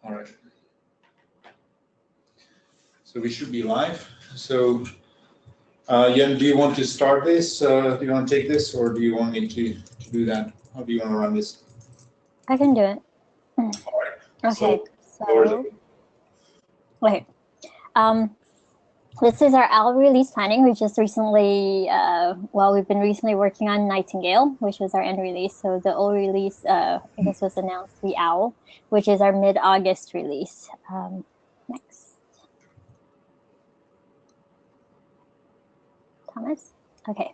All right. So we should be live. So, Yen, do you want to start this? Do you want to take this, or do you want me to do that? How do you want to run this? I can do it. All right. Okay. So okay. This is our OWL release planning. We just recently, we've been recently working on Nightingale, which was our end release. So the old release, I guess, was announced the OWL, which is our mid-August release. Next. Thomas? Okay.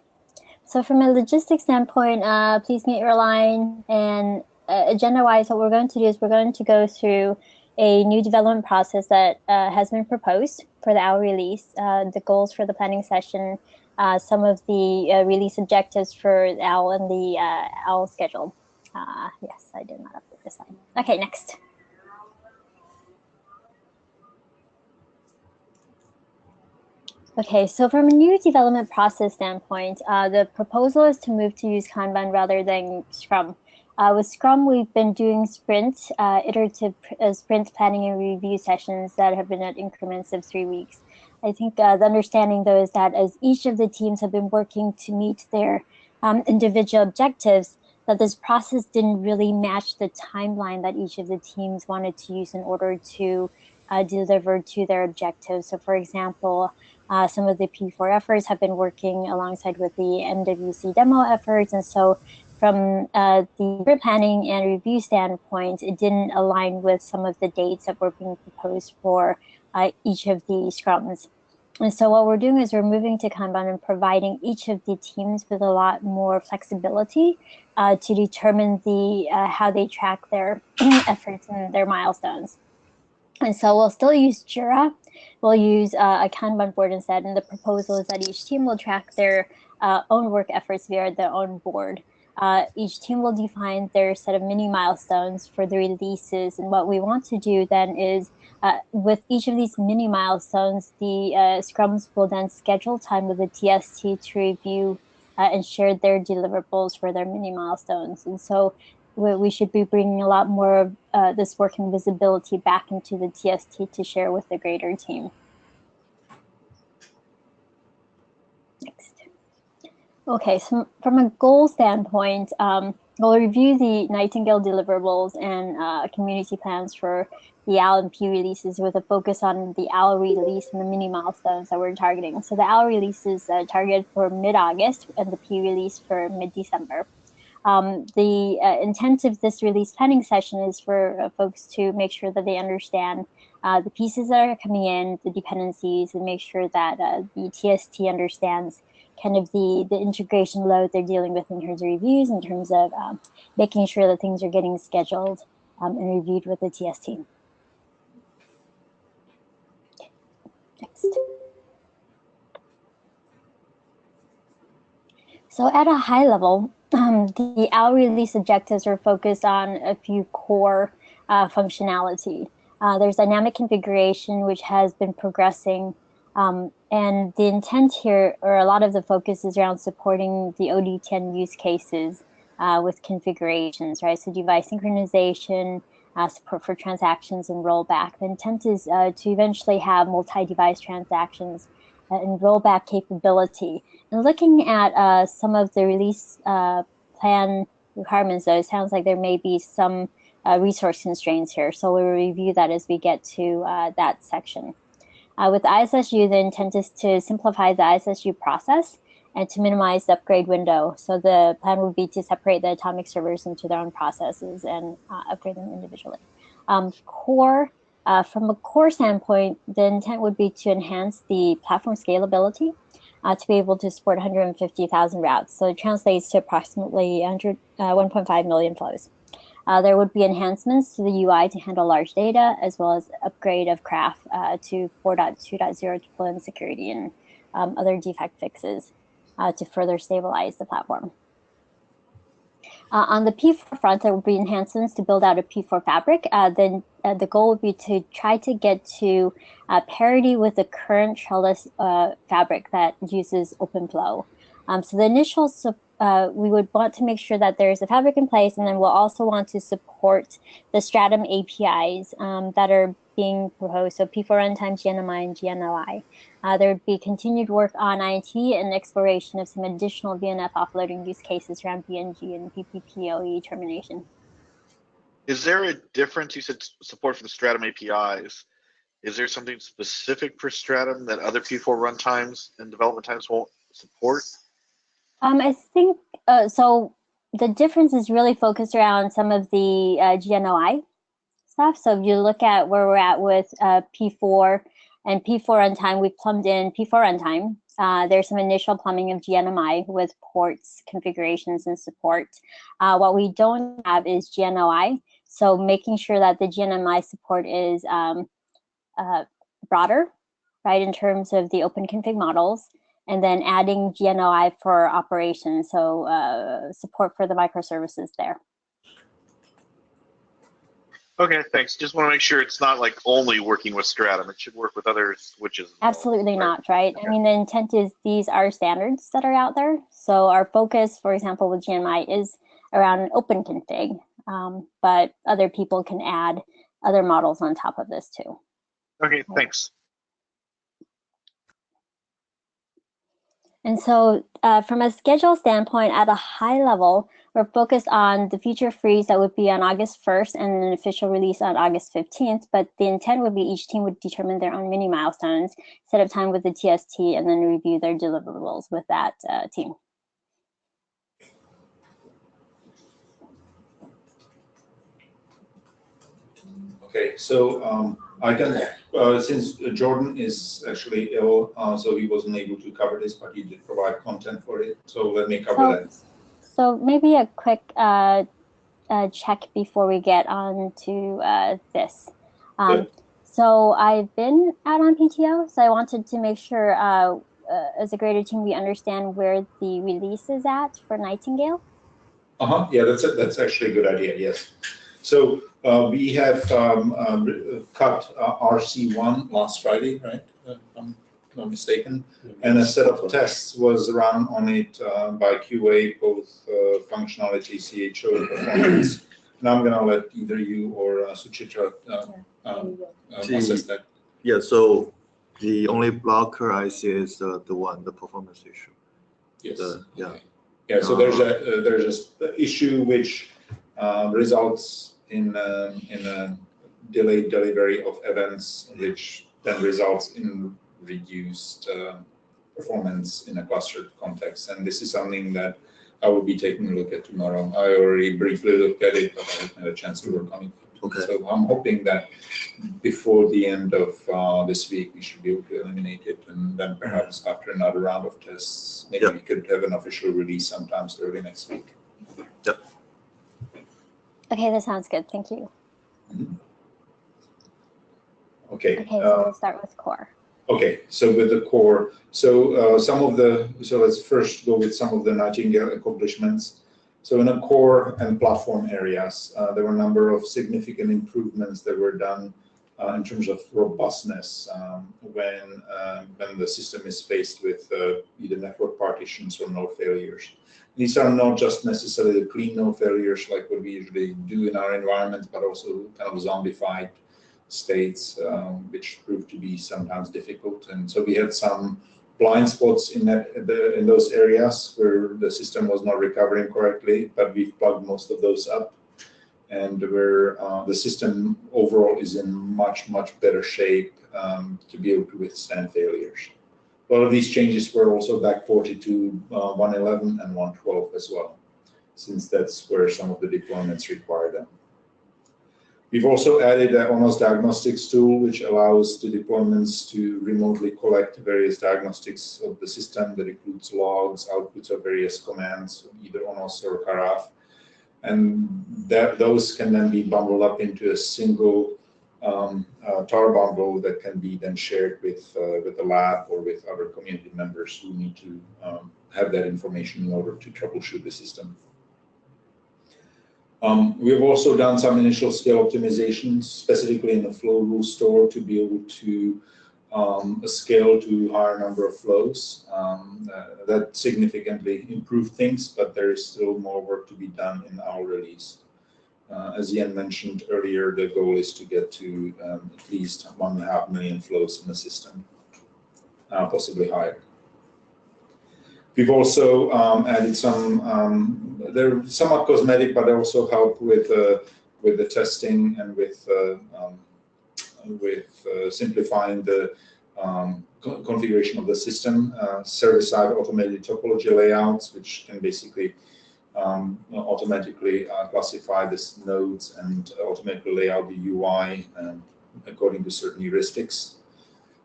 So from a logistics standpoint, please mute your line. And agenda-wise, what we're going to do is we're going to go through a new development process that has been proposed for the OWL release, the goals for the planning session, some of the release objectives for the OWL and the OWL schedule. Yes, I did not update this slide. Okay, next. Okay, so from a new development process standpoint, the proposal is to move to use Kanban rather than Scrum. With Scrum, we've been doing iterative sprint planning and review sessions that have been at increments of 3 weeks. I think the understanding, though, is that as each of the teams have been working to meet their individual objectives, that this process didn't really match the timeline that each of the teams wanted to use in order to deliver to their objectives. So, for example, some of the P4 efforts have been working alongside with the MWC demo efforts, and so from the sprint planning and review standpoint, it didn't align with some of the dates that were being proposed for each of the scrums. And so what we're doing is we're moving to Kanban and providing each of the teams with a lot more flexibility to determine how they track their efforts and their milestones. And so we'll still use Jira. We'll use a Kanban board instead, and the proposal is that each team will track their own work efforts via their own board. Each team will define their set of mini milestones for the releases. And what we want to do then is with each of these mini milestones, the scrums will then schedule time with the TST to review and share their deliverables for their mini milestones. And so we should be bringing a lot more of this work and visibility back into the TST to share with the greater team. Next. Okay, so from a goal standpoint, we'll review the Nightingale deliverables and community plans for the OWL and P releases with a focus on the OWL release and the mini milestones that we're targeting. So the OWL release is targeted for mid-August and the P release for mid-December. The intent of this release planning session is for folks to make sure that they understand the pieces that are coming in, the dependencies, and make sure that the TST understands kind of the integration load they're dealing with in terms of reviews, in terms of making sure that things are getting scheduled and reviewed with the TST. Okay. Next. So at a high level, the OWL release objectives are focused on a few core functionality. There's dynamic configuration, which has been progressing. And the intent here, or a lot of the focus, is around supporting the OD10 use cases with configurations, right? So device synchronization, support for transactions and rollback. The intent is to eventually have multi-device transactions and rollback capability. And looking at some of the release plan requirements, though, it sounds like there may be some resource constraints here. So we'll review that as we get to that section. With ISSU, the intent is to simplify the ISSU process and to minimize the upgrade window. So the plan would be to separate the atomic servers into their own processes and upgrade them individually. From a core standpoint, the intent would be to enhance the platform scalability to be able to support 150,000 routes. So it translates to approximately 1.5 million flows. There would be enhancements to the UI to handle large data, as well as upgrade of Craft to 4.2.0 deployment security and other defect fixes to further stabilize the platform. On the P4 front, there will be enhancements to build out a P4 fabric. Then the goal would be to try to get to parity with the current Trellis fabric that uses OpenFlow. So the initial we would want to make sure that there's a fabric in place, and then we'll also want to support the Stratum APIs that are being proposed, so P4 runtime, GNMI, and GNLI. There would be continued work on INT and exploration of some additional VNF offloading use cases around BNG and PPPoE termination. Is there a difference? You said support for the Stratum APIs. Is there something specific for Stratum that other P4 runtimes and development times won't support? I think so. The difference is really focused around some of the GNOI stuff. So if you look at where we're at with P4 and P4 runtime, we've plumbed in P4 runtime. There's some initial plumbing of GNMI with ports, configurations, and support. What we don't have is GNOI. So making sure that the GNMI support is broader, right, in terms of the open config models, and then adding GNOI for operations, so support for the microservices there. Okay, thanks. Just want to make sure it's not like only working with Stratum. It should work with other switches. Absolutely not, right? Okay. I mean, the intent is these are standards that are out there. So our focus, for example, with GNMI is around an open config, but other people can add other models on top of this too. Okay, thanks. And so from a schedule standpoint, at a high level, we're focused on the feature freeze that would be on August 1st and an official release on August 15th. But the intent would be each team would determine their own mini milestones, set up time with the TST, and then review their deliverables with that team. Okay, so I can, since Jordan is actually ill, so he wasn't able to cover this, but he did provide content for it. So let me cover that. So maybe a quick check before we get on to this. So I've been out on PTO, so I wanted to make sure as a greater team we understand where the release is at for Nightingale. Yeah, that's actually a good idea, yes. So we have cut RC1 last Friday, right? If I'm not mistaken. And a set of tests was run on it by QA, both functionality, CHO, and performance. Now I'm going to let either you or Suchitra assess that. Yeah, so the only blocker I see is the performance issue. Yes. Yeah. Yeah, so there's a issue which results in a delayed delivery of events, which then results in reduced performance in a clustered context. And this is something that I will be taking a look at tomorrow. I already briefly looked at it, but I haven't had a chance to work on it. Okay. So I'm hoping that before the end of this week, we should be able to eliminate it. And then perhaps after another round of tests, maybe we could have an official release sometimes early next week. Yep. Okay, that sounds good. Thank you. Mm-hmm. Okay. So we'll start with core. Okay, so with the core, so let's first go with some of the Nightingale accomplishments. So in the core and platform areas, there were a number of significant improvements that were done in terms of robustness when the system is faced with either network partitions or node failures. These are not just necessarily the clean node failures like what we usually do in our environment, but also kind of zombified states, which proved to be sometimes difficult. And so we had some blind spots in those areas where the system was not recovering correctly, but we've plugged most of those up, and where the system overall is in much better shape to be able to withstand failures. A lot of these changes were also backported to 1.11 and 1.12 as well, since that's where some of the deployments require them. We've also added an ONOS diagnostics tool, which allows the deployments to remotely collect various diagnostics of the system that includes logs, outputs of various commands, either ONOS or Karaf. And those can then be bundled up into a single tar bundle that can be then shared with the lab or with other community members who need to have that information in order to troubleshoot the system. We've also done some initial scale optimizations, specifically in the flow rule store, to be able to a scale to higher number of flows. That significantly improved things, but there is still more work to be done in our release. As Jan mentioned earlier, the goal is to get to at least 1.5 million flows in the system, possibly higher. We've also added some, they're somewhat cosmetic, but they also help with the testing and with simplifying the configuration of the system. Server-side automated topology layouts, which can basically automatically classify these nodes and automatically lay out the UI according to certain heuristics.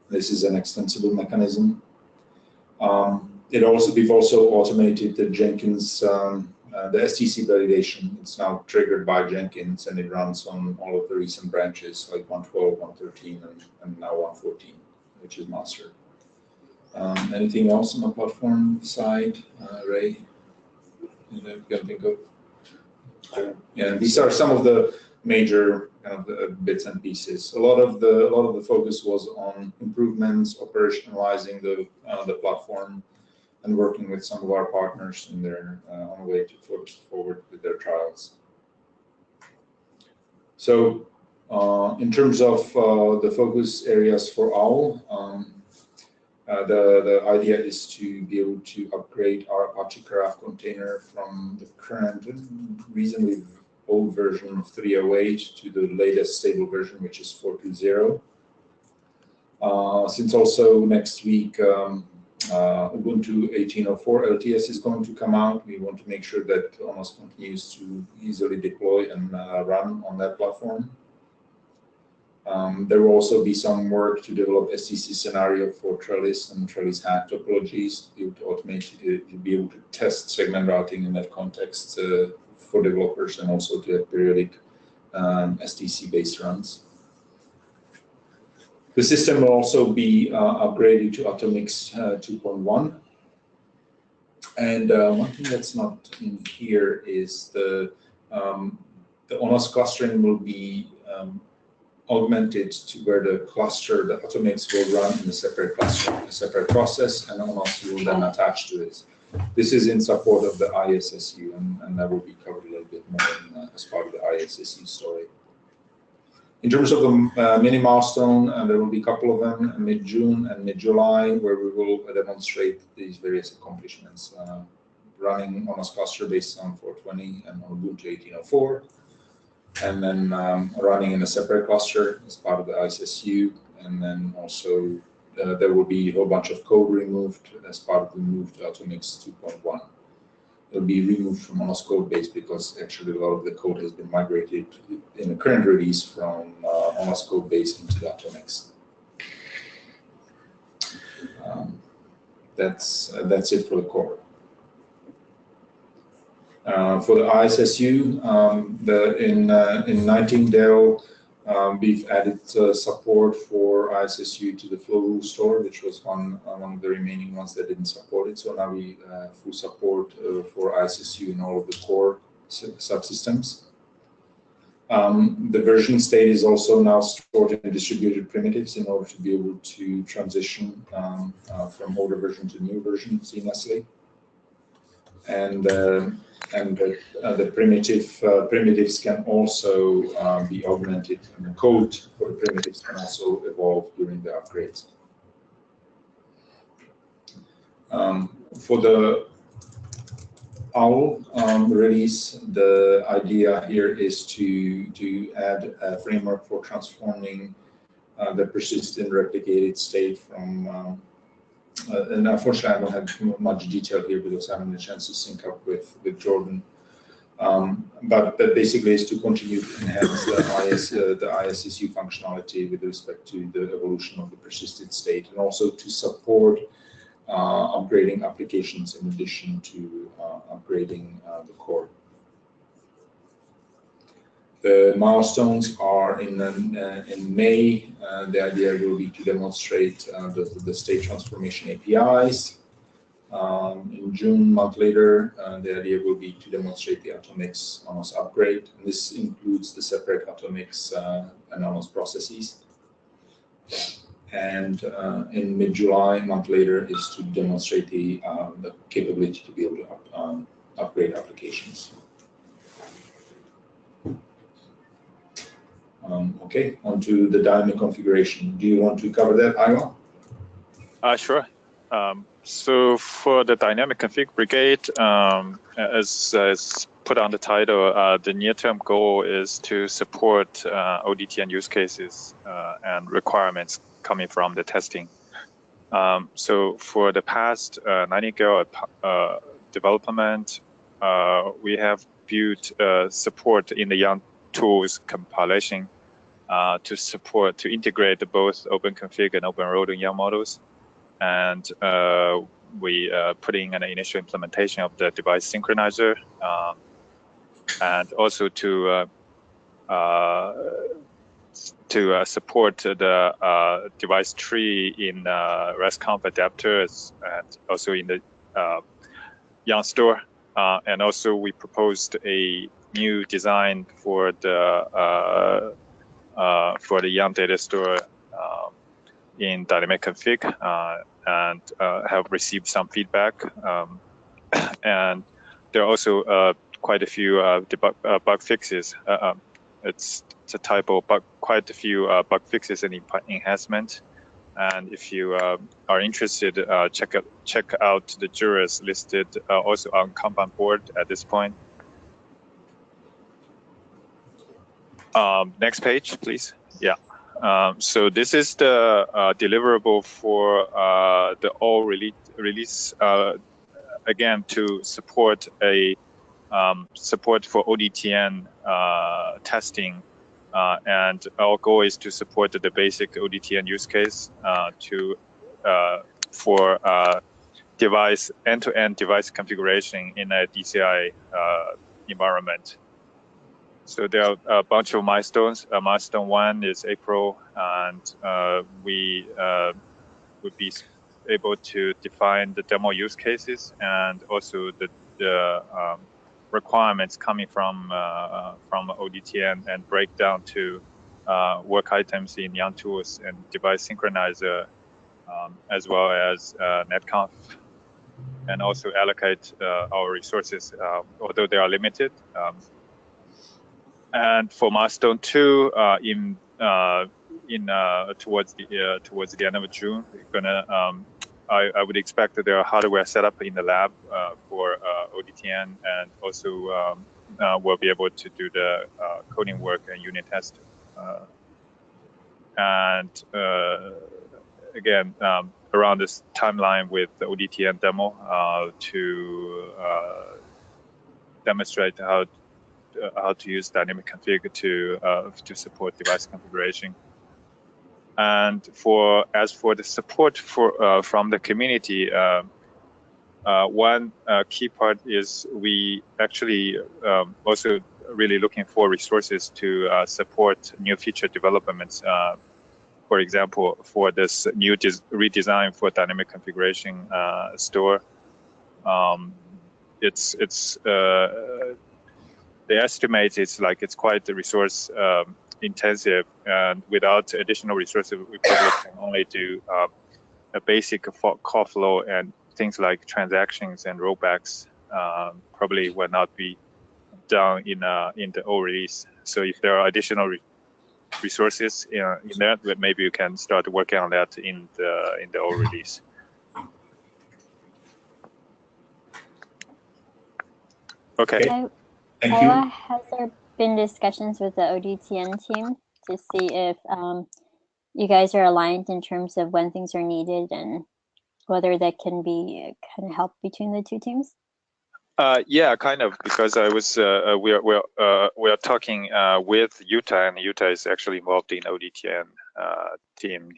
This is an extensible mechanism. We've also automated the Jenkins, the STC validation. It's now triggered by Jenkins, and it runs on all of the recent branches like 112, 113, and now 114, which is mastered. Anything else on the platform side, Ray? You can think of? Yeah, these are some of the major kind of bits and pieces. A lot of the focus was on improvements, operationalizing the platform, and working with some of our partners in their on the way to forward with their trials. So, in terms of the focus areas for OWL, the idea is to be able to upgrade our Apache Craft container from the current reasonably old version of 3.08 to the latest stable version, which is 4.2.0. Since also next week Ubuntu 18.04 LTS is going to come out, we want to make sure that ONOS continues to easily deploy and run on that platform. There will also be some work to develop STC scenario for Trellis and Trellis hat topologies to be able to automate, to be able to test segment routing in that context for developers, and also to have periodic STC-based runs. The system will also be upgraded to Atomix 2.1. And one thing that's not in here is the ONOS clustering will be augmented to where the cluster, the Atomix, will run in a separate cluster, a separate process, and ONOS will then attach to it. This is in support of the ISSU, and that will be covered a little bit more as part of the ISSU story. In terms of the mini milestone, there will be a couple of them mid-June and mid-July, where we will demonstrate these various accomplishments. Running ONOS cluster based on 420 and on Ubuntu 18.04, and then running in a separate cluster as part of the ISSU, and then also there will be a whole bunch of code removed as part of the move to Atomix 2.1. It'll be removed from ONOS code base because actually a lot of the code has been migrated in the current release from ONOS code base into the Atomix. That's it for the core. For the ISSU, in Nightingale, we've added support for ISSU to the flow rule store, which was one of the remaining ones that didn't support it. So now we have full support for ISSU in all of the core subsystems. The version state is also now stored in distributed primitives in order to be able to transition from older version to new version seamlessly. And the primitives can also be augmented, and the code for the primitives can also evolve during the upgrades. For the OWL release, the idea here is to add a framework for transforming the persistent replicated state from and unfortunately, I don't have much detail here because I haven't had a chance to sync up with Jordan. But that basically is to continue to enhance the ISSU functionality with respect to the evolution of the persisted state, and also to support upgrading applications in addition to upgrading the core. The milestones are in May. The idea will be to demonstrate the state transformation APIs. In June, a month later, the idea will be to demonstrate the Atomix ONOS upgrade. And this includes the separate Atomix and ONOS processes. And in mid-July, a month later, is to demonstrate the capability to be able to upgrade applications. Okay, on to the dynamic configuration. Do you want to cover that, Iwa? Sure. So for the dynamic config brigade, as put on the title, the near-term goal is to support ODTN use cases and requirements coming from the testing. So for the past Nightingale development, we have built support in the YARN tools compilation to integrate both OpenConfig and OpenRoad in YARN models. And we put in an initial implementation of the device synchronizer, and also to support the device tree in RESTconf adapters and also in the YARN store. And also we proposed a new design for the YARN data store in dynamic config, and have received some feedback. And there are also quite a few bug fixes. It's a typo, but quite a few bug fixes and enhancement. And if you are interested, check out the jurors listed also on Kanban board at this point. Next page, please. Yeah. So this is the deliverable for the all release again, to support a support for ODTN testing, and our goal is to support the basic ODTN use case for device end-to-end device configuration in a DCI environment. So there are a bunch of milestones. Milestone 1 is April, and we would be able to define the demo use cases and also the requirements coming from ODTN, and break down to work items in YARN tools and device synchronizer, as well as netconf, and also allocate our resources, although they are limited. And for milestone 2, towards the end of June, we're gonna I would expect that there are hardware set up in the lab for ODTN, and also we'll be able to do the coding work and unit test. And again, around this timeline with the ODTN demo to demonstrate how to use dynamic config to support device configuration. And as for the support from the community, one key part is we actually also really looking for resources to support new feature developments. For example, for this new redesign for dynamic configuration store, the estimate is it's quite the resource intensive, and without additional resources, we probably can only do a basic call flow, and things like transactions and rollbacks probably will not be done in the O release. So if there are additional resources in that, maybe you can start working on that in the O release. Okay. Thank you. Has there been discussions with the ODTN team to see if you guys are aligned in terms of when things are needed and whether that can be kind of help between the two teams? Yeah, kind of, because I was we are talking with Yuta, and Yuta is actually involved in ODTN team.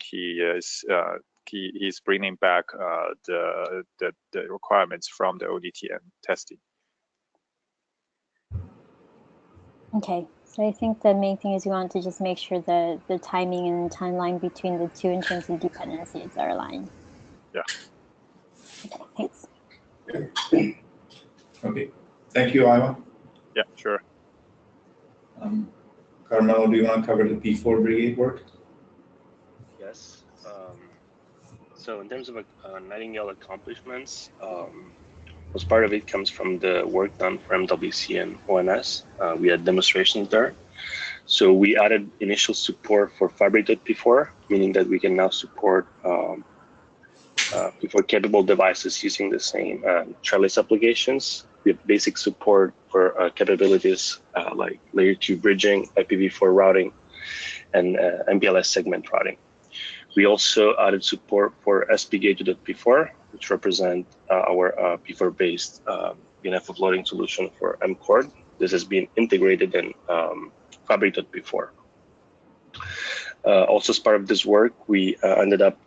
He's bringing back the requirements from the ODTN testing. Okay, so I think the main thing is we want to just make sure that the timing and timeline between the two in terms of dependencies are aligned. Yeah. Okay, thanks. Okay, thank you, Iwa. Yeah, sure. Carmelo, do you want to cover the P4 brigade work? Yes. So in terms of Nightingale accomplishments, most part of it comes from the work done for MWC and ONS. We had demonstrations there. So we added initial support for Fabric.P4, meaning that we can now support P4 capable devices using the same trellis applications. We have basic support for capabilities like layer 2 bridging, IPv4 routing, and MPLS segment routing. We also added support for SPGate2.P4, which represent our P4-based VNF offloading solution for MCORD. This has been integrated in Fabric.P4. Also, as part of this work, we ended up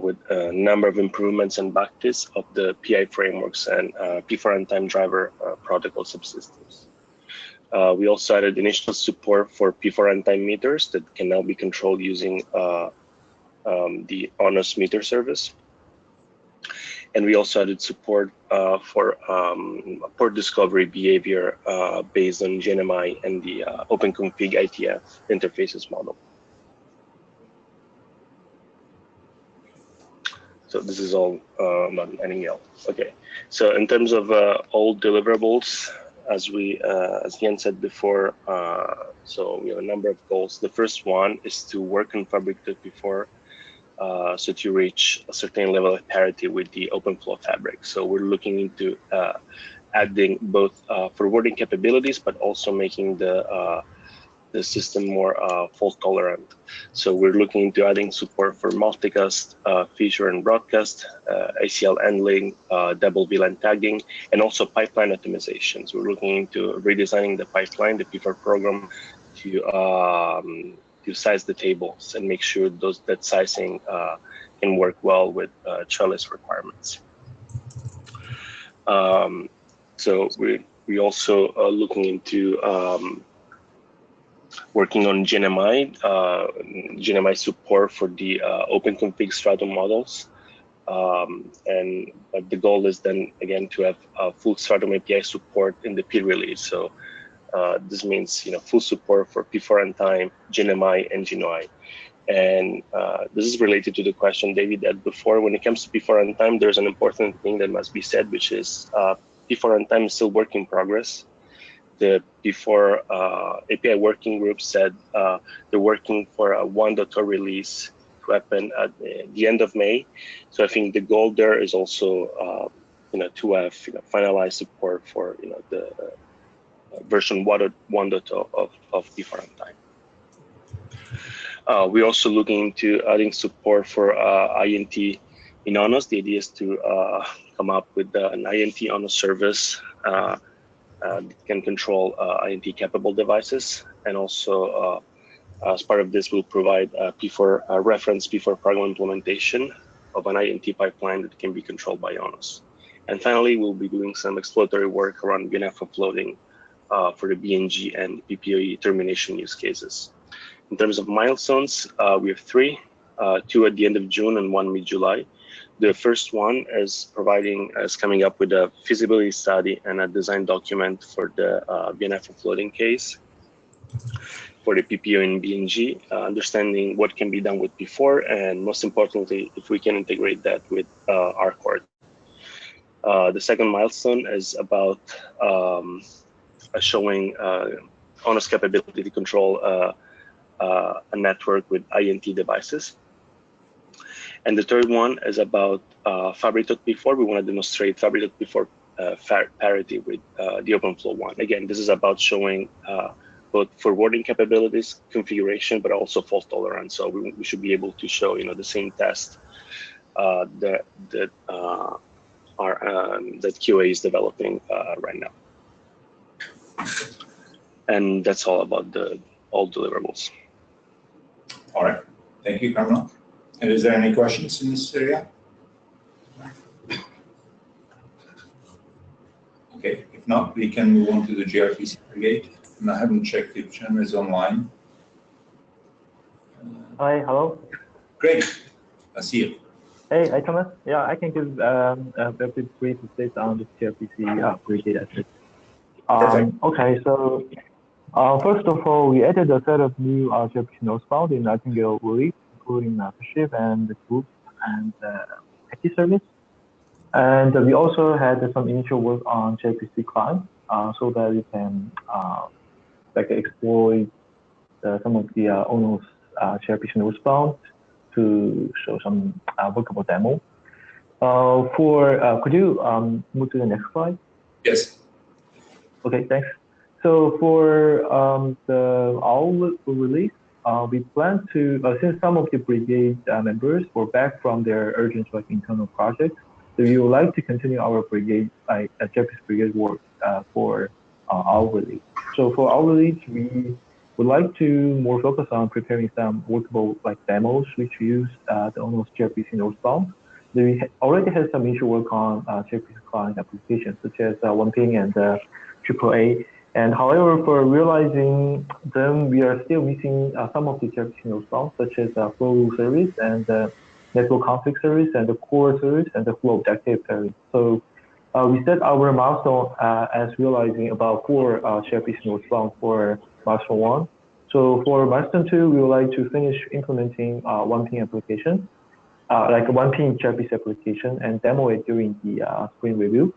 with a number of improvements and backtests of the PI frameworks and P4 runtime driver protocol subsystems. We also added initial support for P4 runtime meters that can now be controlled using the ONOS meter service. And we also added support for port discovery behavior based on GNMI and the OpenConfig ITF interfaces model. So this is all about Nightingale. Okay, so in terms of all deliverables, as Ian said before, so we have a number of goals. The first one is to work on Fabric.P4 so to reach a certain level of parity with the OpenFlow fabric. So we're looking into adding both forwarding capabilities, but also making the system more fault tolerant. So we're looking into adding support for multicast, feature and broadcast, ACL handling, double VLAN tagging, and also pipeline optimizations. We're looking into redesigning the pipeline, the P4 program, to size the tables and make sure that sizing can work well with trellis requirements. So we also are looking into working on GNMI support for the OpenConfig Stratum models. And the goal is then again to have full Stratum API support in the P release. So this means full support for P4 runtime, GNMI, and GNOI. And this is related to the question David had before. When it comes to P4 runtime, there's an important thing that must be said, which is P4 runtime is still work in progress. The P4 API working group said they're working for a 1.0 release to happen at the end of May. So I think the goal there is also to have finalized support for the version 1.0 of P4 runtime. We're also looking into adding support for INT in ONOS. The idea is to come up with an INT ONOS service that can control INT capable devices, and also as part of this, we'll provide P4 reference P4 program implementation of an INT pipeline that can be controlled by ONOS. And finally, we'll be doing some exploratory work around VNF offloading for the BNG and PPOE termination use cases. In terms of milestones, we have 3, 2 at the end of June and 1 mid-July. The first one is coming up with a feasibility study and a design document for the VNF offloading case for the PPO and BNG, understanding what can be done with P4, and most importantly, if we can integrate that with RCORD. The second milestone is about showing ONOS capability to control a network with INT devices. And the third one is about Fabric.P4. We want to demonstrate Fabric.P4 parity with the OpenFlow one. Again, this is about showing both forwarding capabilities, configuration, but also fault tolerance. So we should be able to show the same test that QA is developing right now. And that's all about all deliverables. All right, thank you, Carmel. And is there any questions in this area? Okay, if not, we can move on to the gRPC Brigade. And I haven't checked if Chen is online. Hi, hello. Great, I see you. Hey, hi, Thomas. Yeah, I can give a very brief update on the gRPC Brigade asset. Okay, so first of all, we added a set of new gRPC nodes found in Nightingale release, including Ship and the group and IT service. And we also had some initial work on gRPC client so that we can like exploit some of the ONOS gRPC response to show some workable demo. Could you move to the next slide? Yes. Okay, thanks. So for the all release, we plan to, since some of the brigade members were back from their urgent like internal projects, so we would like to continue our brigade, gRPC brigade work for our release. So for our release, we would like to more focus on preparing some workable like demos which use the ONOS gRPC response. We already had some initial work on gRPC client applications such as OnePing and AAA. And however, for realizing them, we are still missing some of the gRPC response, such as flow rule service and network config service and the core service and the flow objective service. So we set our milestone as realizing about 4 gRPC response for milestone 1. So for milestone 2, we would like to finish implementing OnePing application, like a OnePing gRPC application, and demo it during the spring review.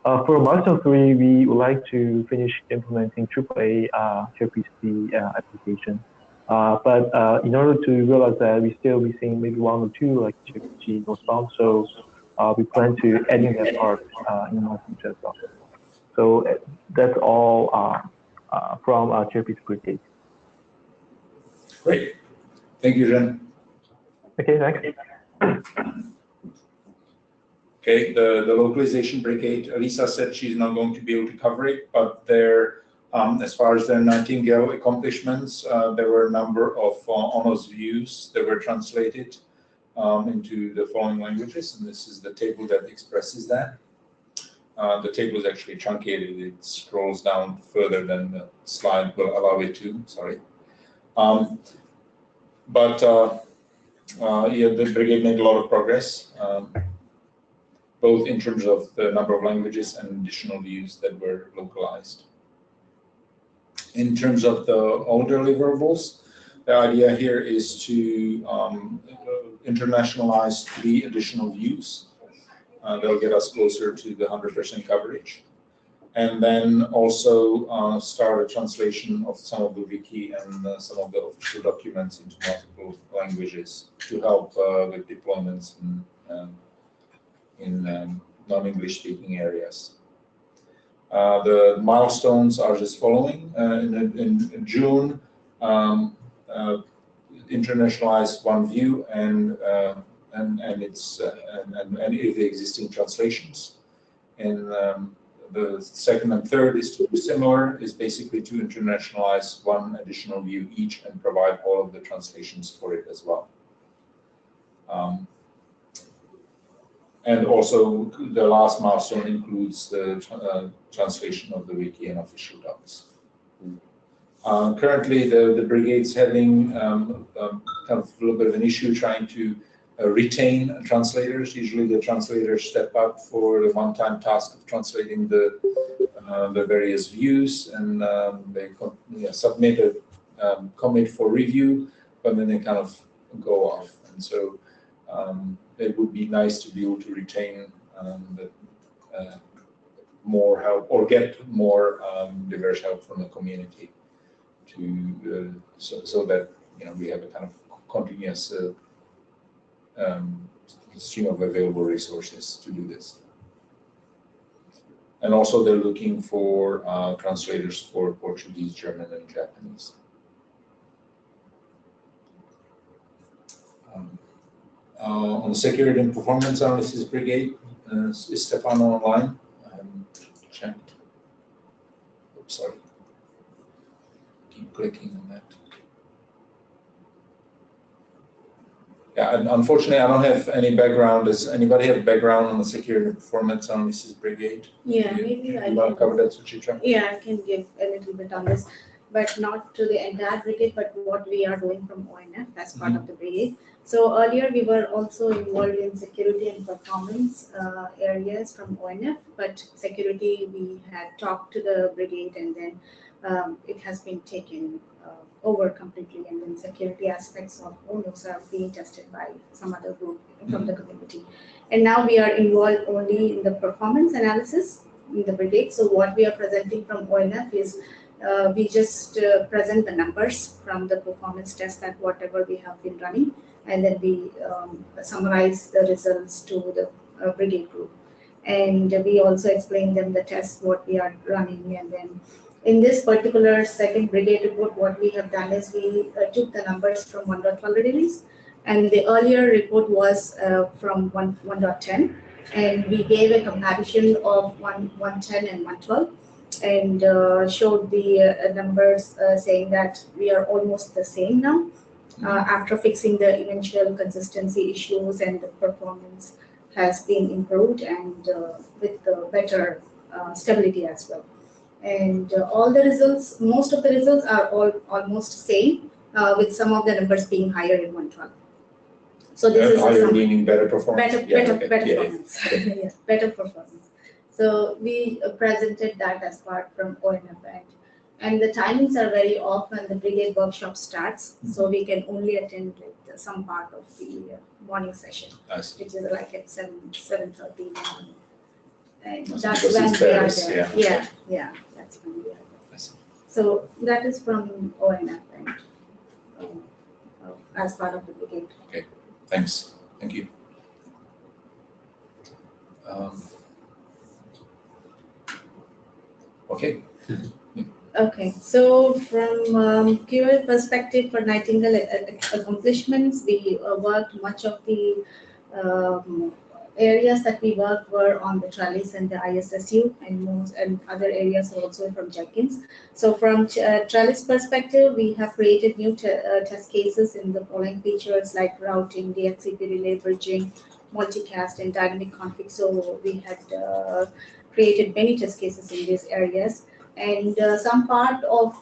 For milestone 3, we would like to finish implementing AAA gRPC application. But in order to realize that, we still missing maybe 1 or 2 like gRPC response. So we plan to adding that part in the future as well. So that's all from gRPC brigade. Great. Thank you, Jen. Okay, thanks. Okay, the localization brigade, Lisa said she's not going to be able to cover it, but there, as far as their Nightingale accomplishments, there were a number of ONOS views that were translated into the following languages, and this is the table that expresses that. The table is actually truncated. It scrolls down further than the slide will allow it to, sorry. Yeah, the brigade made a lot of progress, both in terms of the number of languages and additional views that were localized. In terms of the all deliverables, the idea here is to internationalize 3 additional views. They'll get us closer to the 100% coverage. And then also start a translation of some of the wiki and some of the official documents into multiple languages to help with deployments in non-English speaking areas. The milestones are just following. In June, internationalize 1 view and the existing translations. And the second and third is to do similar, is basically to internationalize 1 additional view each and provide all of the translations for it as well. And also the last milestone includes the translation of the wiki and official docs. Currently, the brigade's having kind of a little bit of an issue trying to retain translators. Usually the translators step up for the one-time task of translating the various views, and they submit a commit for review, but then they kind of go off. And so it would be nice to be able to retain more help or get more diverse help from the community to so that we have a kind of continuous stream of available resources to do this. And also they're looking for translators for Portuguese, German, and Japanese. On security and performance analysis brigade, is Stefano online? Checked. Oops, sorry. Keep clicking on that. Yeah, unfortunately, I don't have any background. Does anybody have background on the security and performance analysis brigade? Yeah, maybe I want to cover that, Suchitra? Yeah, I can give a little bit on this, but not to the entire brigade, but what we are doing from ONF as part of the brigade. So earlier we were also involved in security and performance areas from ONF, but security we had talked to the brigade, and then it has been taken over completely, and then security aspects of ONOS are being tested by some other group from the community. And now we are involved only in the performance analysis in the brigade. So what we are presenting from ONF is we just present the numbers from the performance test that whatever we have been running, and then we summarize the results to the brigade group. And we also explain them the tests, what we are running. And then in this particular second brigade report, what we have done is we took the numbers from 1.12 release, and the earlier report was from 1.10, and we gave a comparison of 1.10 and 1.12, and showed the numbers saying that we are almost the same now after fixing the eventual consistency issues, and the performance has been improved, and with better stability as well. And all the results, most of the results are all almost same, with some of the numbers being higher in 1.12. So this is higher meaning better performance. Better performance. Yes, better performance. So we presented that as part from ON.Lab, and the timings are very off when the brigade workshop starts. So we can only attend like some part of the morning session, which is like at 7:30. And that's when we are there. Yeah, that's when we are there. So that is from ON.Lab and as part of the brigade. Okay, thanks. Thank you. Okay. Okay, so from QA perspective for Nightingale accomplishments, we worked much of the areas that we worked were on the trellis and the ISSU, and other areas also from Jenkins. So from trellis perspective, we have created new test cases in the following features like routing, DHCP relay bridging, multicast, and dynamic config. So we had created many test cases in these areas. And some part of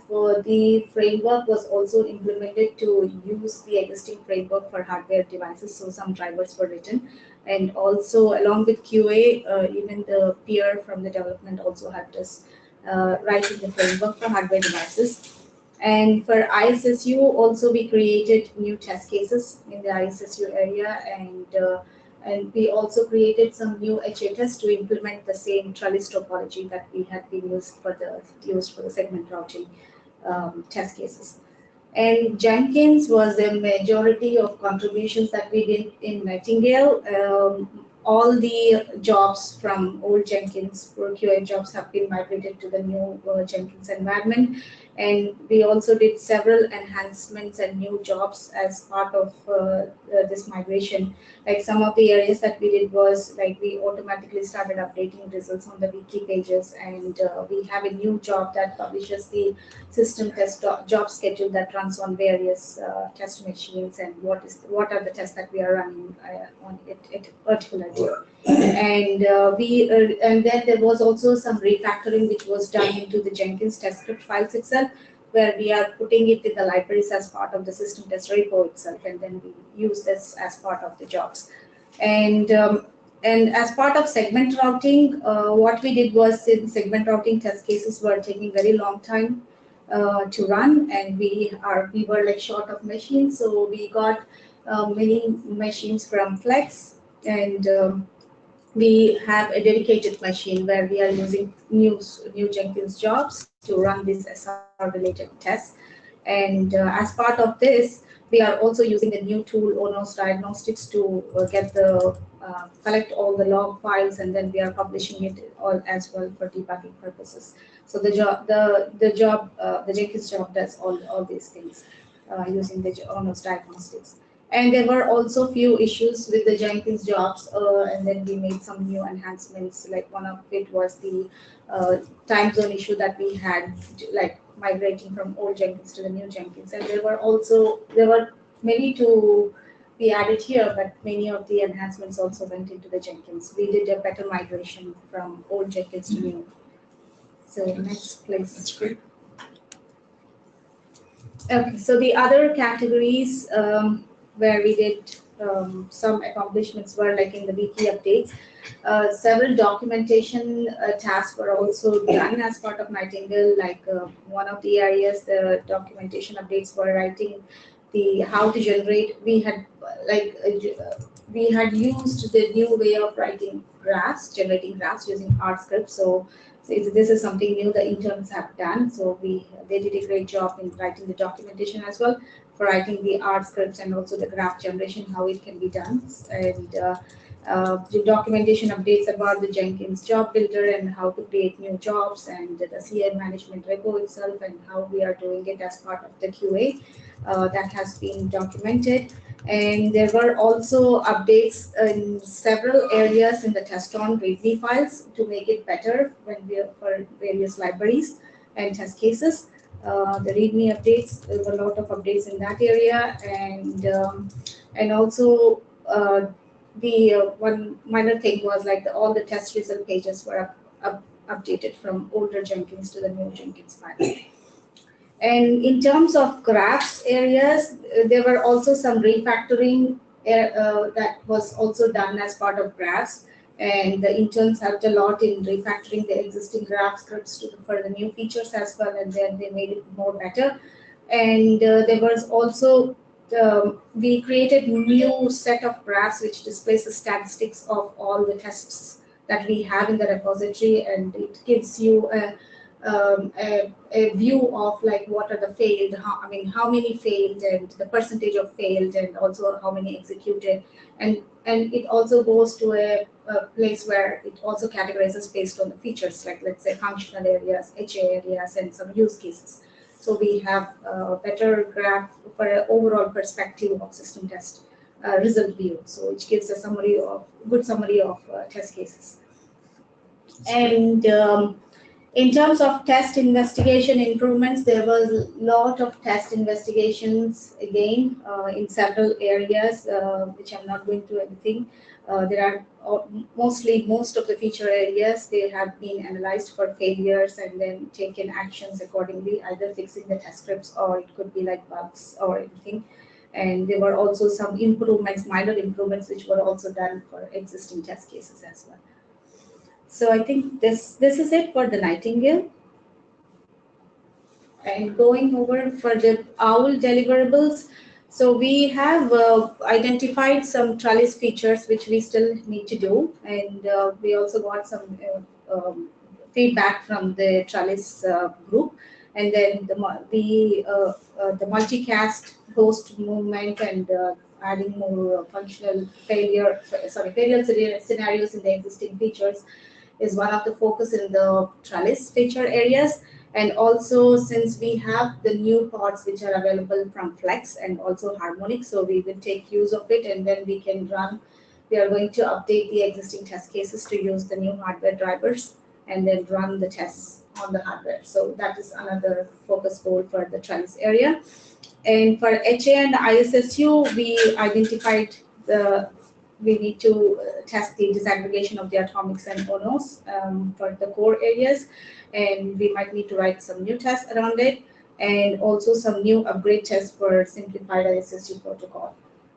the framework was also implemented to use the existing framework for hardware devices. So some drivers were written. And also along with QA, even the peer from the development also had us writing the framework for hardware devices. And for ISSU also we created new test cases in the ISSU area, and we also created some new HA tests to implement the same trellis topology that we had been used for the segment routing test cases. And Jenkins was the majority of contributions that we did in Nightingale. All the jobs from old Jenkins for QA jobs have been migrated to the new Jenkins environment. And we also did several enhancements and new jobs as part of this migration. Like some of the areas that we did was like we automatically started updating results on the wiki pages, and we have a new job that publishes the system test job schedule that runs on various test machines, and what are the tests that we are running on it particularly. And and then there was also some refactoring which was done into the Jenkins test script files itself, where we are putting it in the libraries as part of the system test repo itself, and then we use this as part of the jobs. And as part of segment routing, what we did was, since segment routing test cases were taking very long time to run, and we were like short of machines, so we got many machines from Flex, and we have a dedicated machine where we are using new Jenkins jobs to run these SR related tests. And as part of this, we are also using the new tool ONOS diagnostics to collect all the log files, and then we are publishing it all as well for debugging purposes. So the Jenkins job does all these things using the ONOS diagnostics. And there were also few issues with the Jenkins jobs, and then we made some new enhancements. Like one of it was the time zone issue that we had, like migrating from old Jenkins to the new Jenkins. And there were many to be added here, but many of the enhancements also went into the Jenkins. We did a better migration from old Jenkins to new. So next, please. That's great. Okay, so the other categories where we did some accomplishments were like in the wiki updates. Several documentation tasks were also done as part of Nightingale. Like one of the areas, the documentation updates were writing the how to generate. We had we had used the new way of writing graphs, generating graphs using R script. So this is something new the interns have done. So they did a great job in writing the documentation as well, for writing the R scripts and also the graph generation, how it can be done. And the documentation updates about the Jenkins job builder and how to create new jobs, and the CI management repo itself and how we are doing it as part of the QA. That has been documented. And there were also updates in several areas in the test-on README files to make it better when we are for various libraries and test cases. The README updates, there were a lot of updates in that area, and also the one minor thing was like all the test result pages were updated from older Jenkins to the new Jenkins files. And in terms of graphs areas, there were also some refactoring that was also done as part of graphs. And the interns helped a lot in refactoring the existing graph scripts for the new features as well, and then they made it more better. And there was also, we created new set of graphs which displays the statistics of all the tests that we have in the repository, and it gives you a view of like what are the failed, how many failed, and the percentage of failed, and also how many executed, and it also goes to a place where it also categorizes based on the features, like let's say functional areas, HA areas, and some use cases. So we have a better graph for an overall perspective of system test result view, so which gives a good summary of test cases. And in terms of test investigation improvements, there was a lot of test investigations again in several areas, which I'm not going to everything. There are most of the feature areas, they have been analyzed for failures and then taken actions accordingly, either fixing the test scripts or it could be like bugs or anything. And there were also some improvements, minor improvements, which were also done for existing test cases as well. So I think this is it for the Nightingale. And going over for the OWL deliverables, so we have identified some Trellis features which we still need to do, and we also got some feedback from the Trellis group, and then the multicast host movement and adding more functional failure scenarios in the existing features is one of the focus in the Trellis feature areas. And also, since we have the new pods which are available from Flex and also Harmonic, so we will take use of it, and then we can run. We are going to update the existing test cases to use the new hardware drivers and then run the tests on the hardware. So that is another focus goal for the Trellis area. And for HA and ISSU, we identified we need to test the disaggregation of the atomics and ONOS for the core areas, and we might need to write some new tests around it, and also some new upgrade tests for simplified ISSU protocol.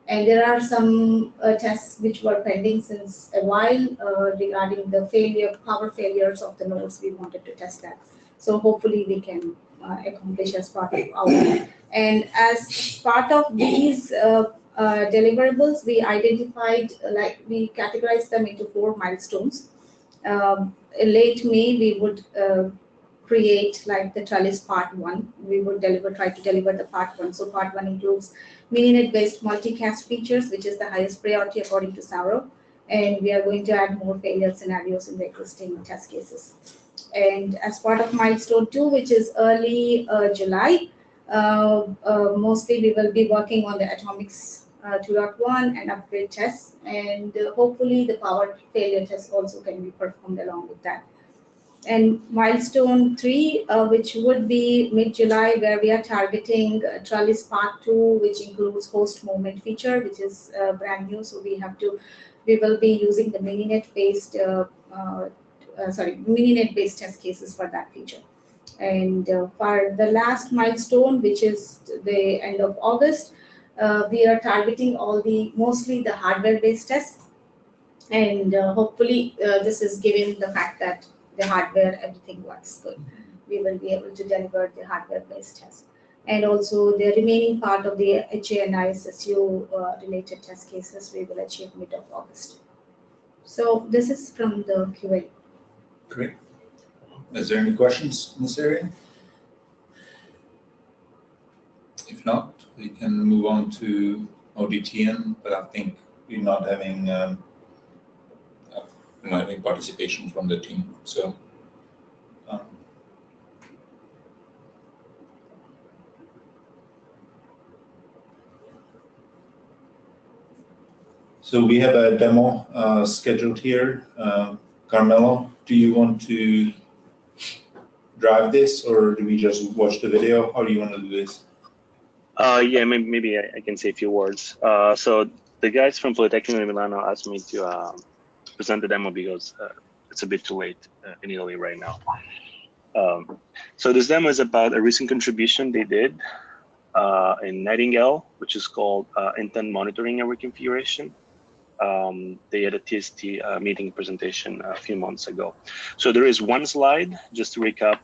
And there are some tests which were pending since a while regarding the power failures of the nodes. We wanted to test that. So hopefully we can accomplish as part of our. And as part of these deliverables, we identified, we categorized them into 4 milestones. In late May, we would create like the Trellis part 1. We would try to deliver the part 1. So part 1 includes mininet-based multicast features, which is the highest priority according to Sauro. And we are going to add more failure scenarios in the existing test cases. And as part of milestone 2, which is early July, mostly we will be working on the atomics 2.1 and upgrade tests, and hopefully the power failure test also can be performed along with that. And milestone 3, which would be mid-July, where we are targeting Trellis part 2, which includes host movement feature, which is brand new. So we will be using the mininet-based mininet-based test cases for that feature. And for the last milestone, which is the end of August, we are targeting mostly the hardware-based tests, and hopefully this is given the fact that the hardware, everything works good. We will be able to deliver the hardware-based test. And also the remaining part of the HA and ISSU related test cases we will achieve mid of August. So this is from the QA. Great. Is there any questions in this area? If not, we can move on to ODTN, but I think we're not having participation from the team. So so we have a demo scheduled here. Carmelo, do you want to drive this, or do we just watch the video? How do you want to do this? Yeah, maybe I can say a few words. So the guys from Politecnico di Milano asked me to present the demo because it's a bit too late in Italy right now. So this demo is about a recent contribution they did in Nightingale, which is called Intent Monitoring and Reconfiguration. They had a TST meeting presentation a few months ago. So there is one slide, just to recap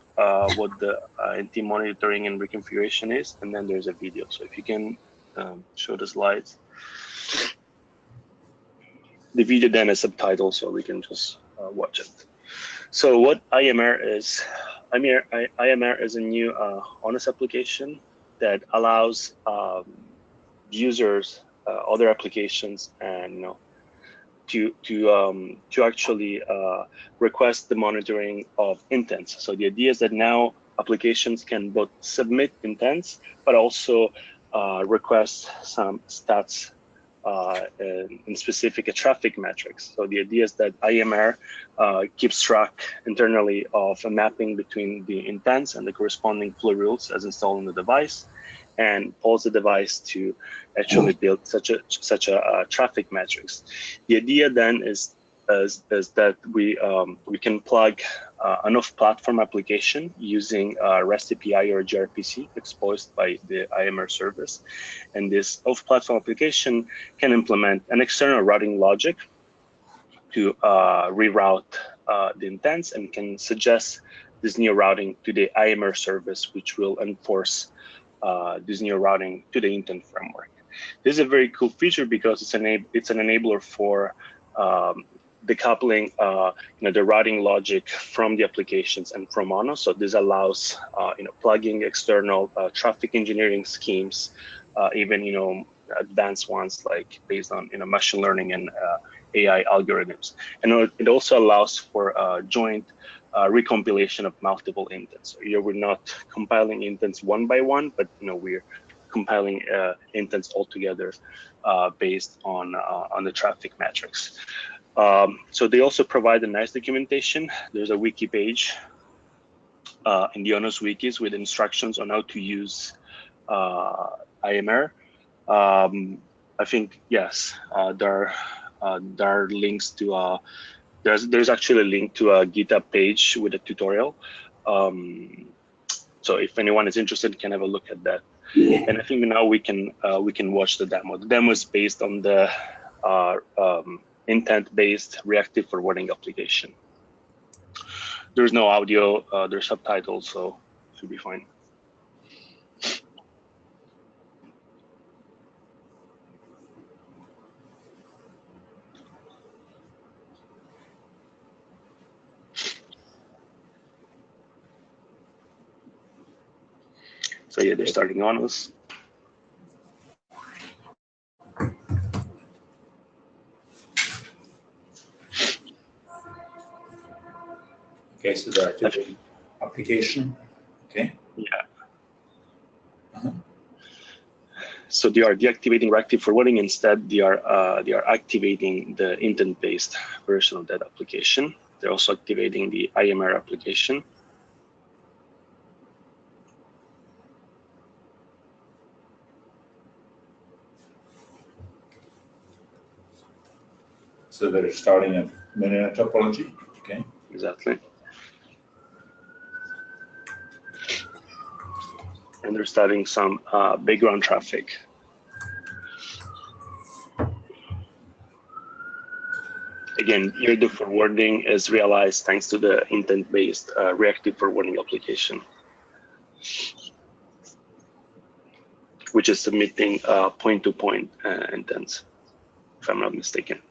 what the NT monitoring and reconfiguration is, and then there's a video. So if you can show the slides. The video then is subtitled, so we can just watch it. So what IMR is, IMR is a new ONOS application that allows users, other applications, and to actually request the monitoring of intents. So the idea is that now applications can both submit intents, but also request some stats in specific traffic metrics. So the idea is that IMR keeps track internally of a mapping between the intents and the corresponding flow rules as installed on the device, and pulls the device to actually build such a traffic metrics. The idea then is that we can plug an off-platform application using REST API or gRPC exposed by the IMR service, and this off-platform application can implement an external routing logic to reroute the intents, and can suggest this new routing to the IMR service, which will enforce this new routing to the intent framework. This is a very cool feature because it's an enabler for decoupling the routing logic from the applications and from ONOS. So this allows plugging external traffic engineering schemes, even advanced ones like based on machine learning and AI algorithms. And it also allows for joint recompilation of multiple intents. So here we're not compiling intents one by one, but we're compiling intents all together based on the traffic metrics. So they also provide a nice documentation. There's a wiki page in the ONOS wikis with instructions on how to use IMR. I think yes, there are links to. There's actually a link to a GitHub page with a tutorial. So if anyone is interested, can have a look at that. And I think now we can watch the demo. The demo is based on the intent-based reactive forwarding application. There's no audio. There's subtitles, so it should be fine. So yeah, they're starting ONOS. Okay, so they're activating application. Okay. Yeah. So they are deactivating reactive forwarding. Instead, they are activating the intent-based version of that application. They're also activating the IMR application. So they're starting a mini topology. Okay. Exactly. And they're starting some background traffic. Again, here the forwarding is realized thanks to the intent-based reactive forwarding application, which is submitting point-to-point intents, if I'm not mistaken.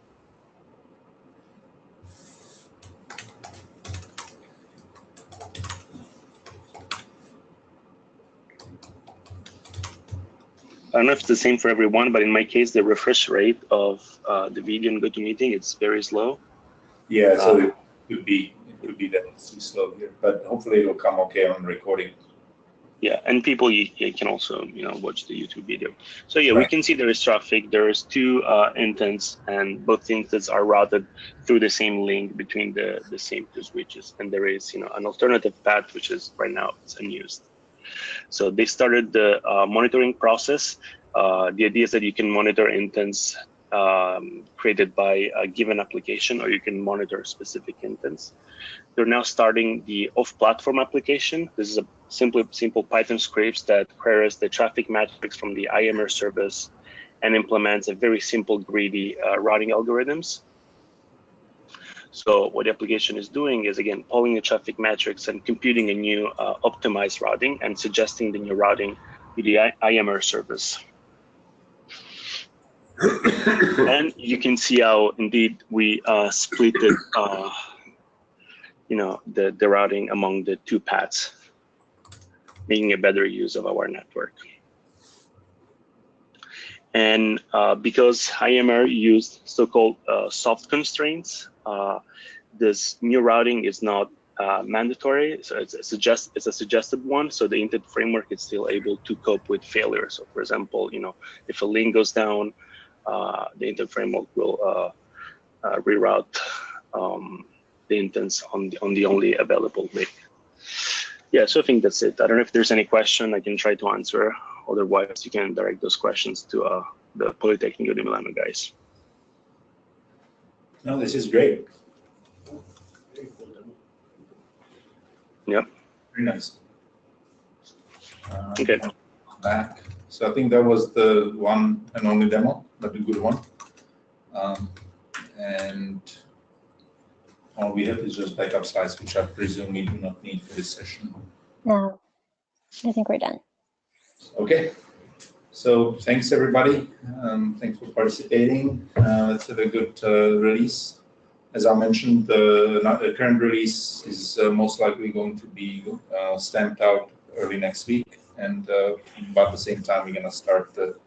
I don't know if it's the same for everyone, but in my case, the refresh rate of the video in GoToMeeting, it's very slow. Yeah, so it could be that it's too slow here, but hopefully it'll come okay on recording. Yeah, and people you can also watch the YouTube video. So yeah, Right. We can see there is traffic. There's two intents, and both intents are routed through the same link between the same two switches. And there is an alternative path which is right now it's unused. So they started the monitoring process. The idea is that you can monitor intents created by a given application, or you can monitor specific intents. They're now starting the off-platform application. This is a simple Python scripts that queries the traffic metrics from the IMR service and implements a very simple greedy routing algorithms. So what the application is doing is, again, pulling the traffic metrics and computing a new optimized routing and suggesting the new routing to the IMR service. And you can see how, indeed, we split it, the routing among the two paths, making a better use of our network. And because IMR used so-called soft constraints, this new routing is not mandatory, so it's a suggested one. So the intent framework is still able to cope with failure. So, for example, if a link goes down, the intent framework will reroute the intents on the only available link. Yeah, so I think that's it. I don't know if there's any question I can try to answer. Otherwise, you can direct those questions to the Polytechnic of Milano guys. No, this is great. Yep. Very nice. Okay. Back. So I think that was the one and only demo, but a good one. And all we have is just backup slides, which I presume we do not need for this session. No, I think we're done. Okay. So thanks, everybody. Thanks for participating. Let's have a good release. As I mentioned, the current release is most likely going to be stamped out early next week. And about the same time, we're going to start the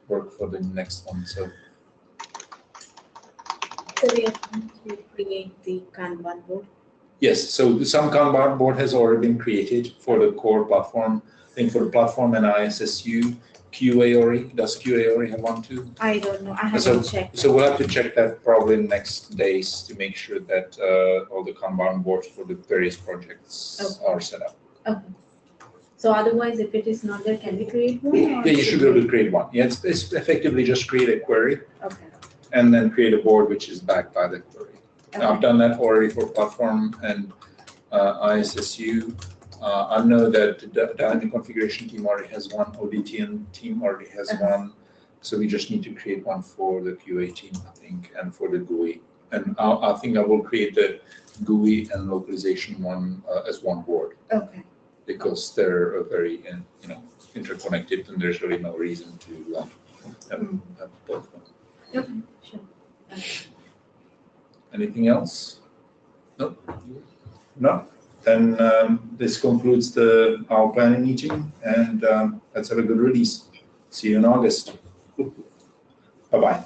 work for the next one. So we are going to create the Kanban board. yes, so some Kanban board has already been created for the core platform. I think for the platform and ISSU, QA already, does QA already have one too? I don't know, I haven't checked. So we'll have to check that probably in the next days to make sure that all the Kanban boards for the various projects are set up. Okay. So otherwise, if it is not there, can we create one? Yeah, you should be able to create one. Yeah, it's effectively just create a query. Okay. And then create a board which is backed by the query. Okay. Now, I've done that already for platform and ISSU. I know that the dynamic configuration team already has one, ODTN team already has one. So we just need to create one for the QA team, I think, and for the GUI. And I think I will create the GUI and localization one as one board. Okay. Because they're very interconnected, and there's really no reason to have both of them. Okay, sure. Anything else? No? No? Then this concludes our planning meeting, and let's have a good release. See you in August. Bye-bye.